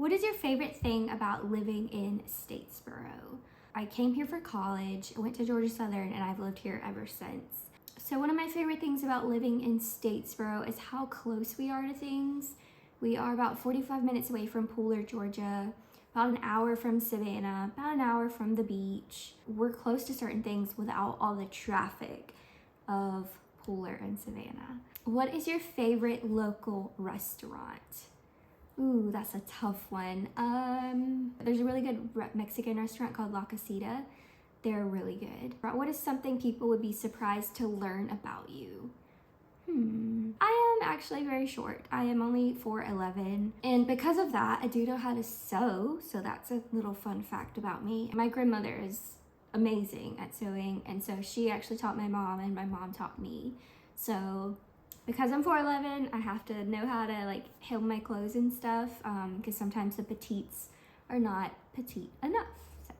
What is your favorite thing about living in Statesboro? I came here for college, I went to Georgia Southern, and I've lived here ever since. So one of my favorite things about living in Statesboro is how close we are to things. We are about 45 minutes away from Pooler, Georgia, about an hour from Savannah, about an hour from the beach. We're close to certain things without all the traffic of Pooler and Savannah. What is your favorite local restaurant? Ooh, that's a tough one. There's a really good Mexican restaurant called La Casita. They're really good. What is something people would be surprised to learn about you? I am actually very short. I am only 4'11", and because of that, I do know how to sew, so that's a little fun fact about me. My grandmother is amazing at sewing, and so she actually taught my mom, and my mom taught me. So because I'm 4'11", I have to know how to like hem my clothes and stuff, because sometimes the petites are not petite enough. So,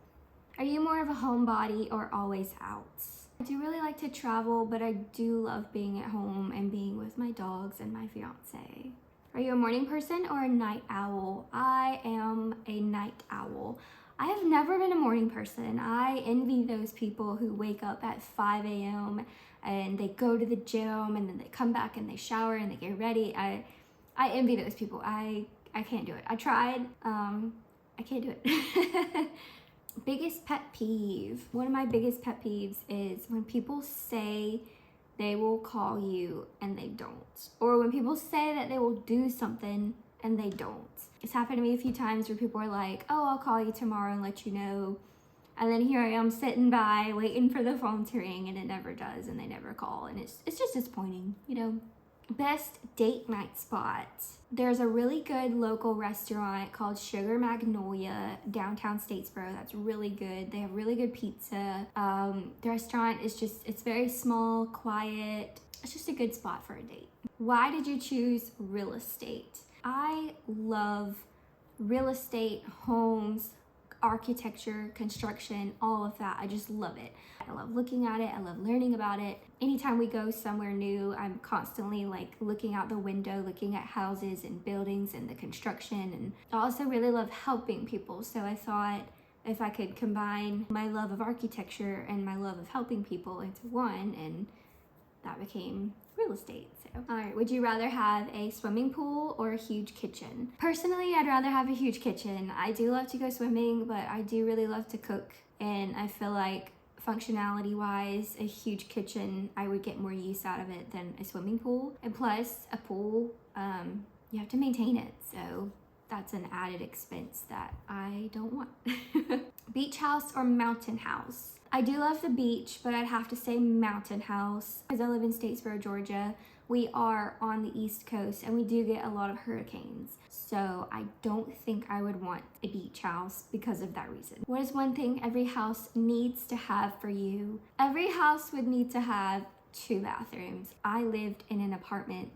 are you more of a homebody or always out? I do really like to travel, but I do love being at home and being with my dogs and my fiance. Are you a morning person or a night owl? I am a night owl. I have never been a morning person. I envy those people who wake up at 5 a.m. and they go to the gym and then they come back and they shower and they get ready. I envy those people. I can't do it. I tried. I can't do it. Biggest pet peeve. One of my biggest pet peeves is when people say they will call you and they don't. Or when people say that they will do something and they don't. It's happened to me a few times where people are like, oh, I'll call you tomorrow and let you know. And then here I am sitting by waiting for the phone to ring and it never does and they never call. And it's just disappointing, you know. Best date night spot. There's a really good local restaurant called Sugar Magnolia downtown Statesboro that's really good. They have really good pizza. The restaurant is it's very small, quiet. It's just a good spot for a date. Why did you choose real estate? I love real estate, homes, architecture, construction, all of that. I just love it. I love looking at it. I love learning about it. Anytime we go somewhere new, I'm constantly like looking out the window, looking at houses and buildings and the construction. And I also really love helping people. So I thought if I could combine my love of architecture and my love of helping people into one, and that became real estate. So, all right, would you rather have a swimming pool or a huge kitchen? Personally, I'd rather have a huge kitchen. I do love to go swimming, but I do really love to cook, and I feel like functionality wise, a huge kitchen, I would get more use out of it than a swimming pool. And plus, a pool, you have to maintain it, so that's an added expense that I don't want. Beach house or mountain house? I do love the beach, but I'd have to say mountain house. Because I live in Statesboro, Georgia, we are on the East Coast and we do get a lot of hurricanes. So I don't think I would want a beach house because of that reason. What is one thing every house needs to have for you? Every house would need to have 2 bathrooms. I lived in an apartment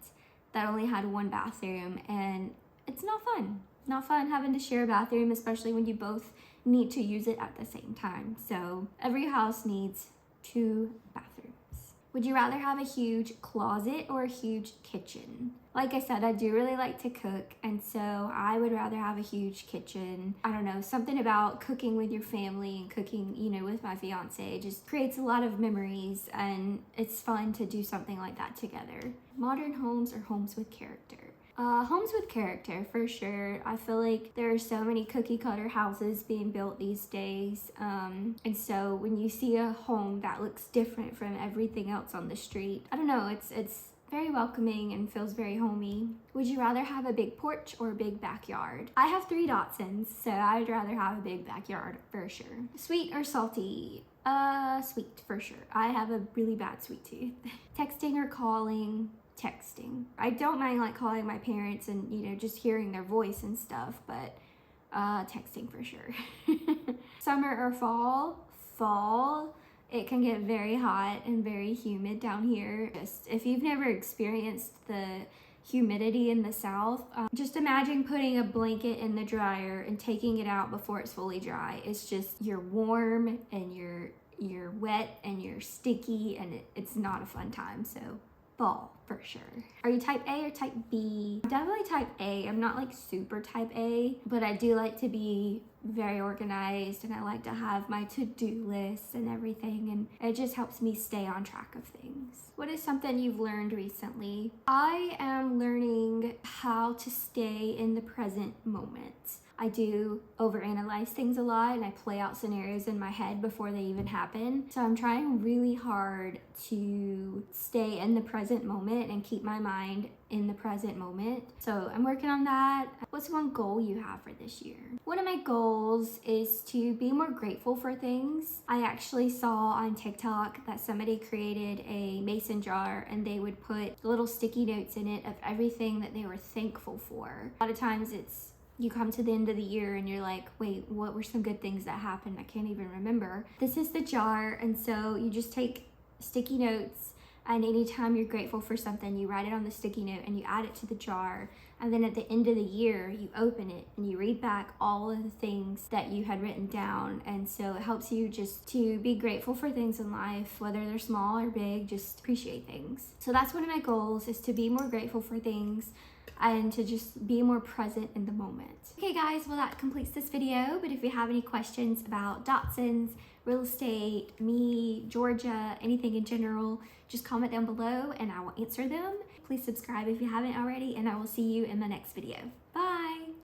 that only had 1 bathroom, and it's not fun. Not fun having to share a bathroom, especially when you both need to use it at the same time. So every house needs 2 bathrooms. Would you rather have a huge closet or a huge kitchen? Like I said, I do really like to cook, and so I would rather have a huge kitchen. I don't know, something about cooking with your family and cooking, you know, with my fiance just creates a lot of memories, and it's fun to do something like that together. Modern homes or homes with character? Homes with character, for sure. I feel like there are so many cookie cutter houses being built these days. And so when you see a home that looks different from everything else on the street, I don't know, it's very welcoming and feels very homey. Would you rather have a big porch or a big backyard? I have 3 Datsuns, so I'd rather have a big backyard for sure. Sweet or salty? Sweet for sure. I have a really bad sweet tooth. Texting or calling? Texting. I don't mind like calling my parents and, you know, just hearing their voice and stuff, but texting for sure. Summer or fall? Fall. It can get very hot and very humid down here. Just if you've never experienced the humidity in the South, just imagine putting a blanket in the dryer and taking it out before it's fully dry. It's just, you're warm and you're wet and you're sticky, and it's not a fun time. So fall for sure. Are you type A or type B? Definitely type A. I'm not like super type A, but I do like to be very organized, and I like to have my to-do lists and everything, and it just helps me stay on track of things. What is something you've learned recently? I am learning how to stay in the present moment. I do overanalyze things a lot, and I play out scenarios in my head before they even happen. So I'm trying really hard to stay in the present moment and keep my mind in the present moment. So I'm working on that. What's one goal you have for this year? One of my goals is to be more grateful for things. I actually saw on TikTok that somebody created a mason jar, and they would put little sticky notes in it of everything that they were thankful for. A lot of times you come to the end of the year and you're like, wait, what were some good things that happened? I can't even remember. This is the jar, and so you just take sticky notes, and anytime you're grateful for something, you write it on the sticky note and you add it to the jar. And then at the end of the year, you open it and you read back all of the things that you had written down. And so it helps you just to be grateful for things in life, whether they're small or big, just appreciate things. So that's one of my goals, is to be more grateful for things and to just be more present in the moment. Okay guys, well that completes this video, but if you have any questions about Dotson's, real estate, me, Georgia, anything in general, just comment down below and I will answer them. Please subscribe if you haven't already, and I will see you in my next video. Bye!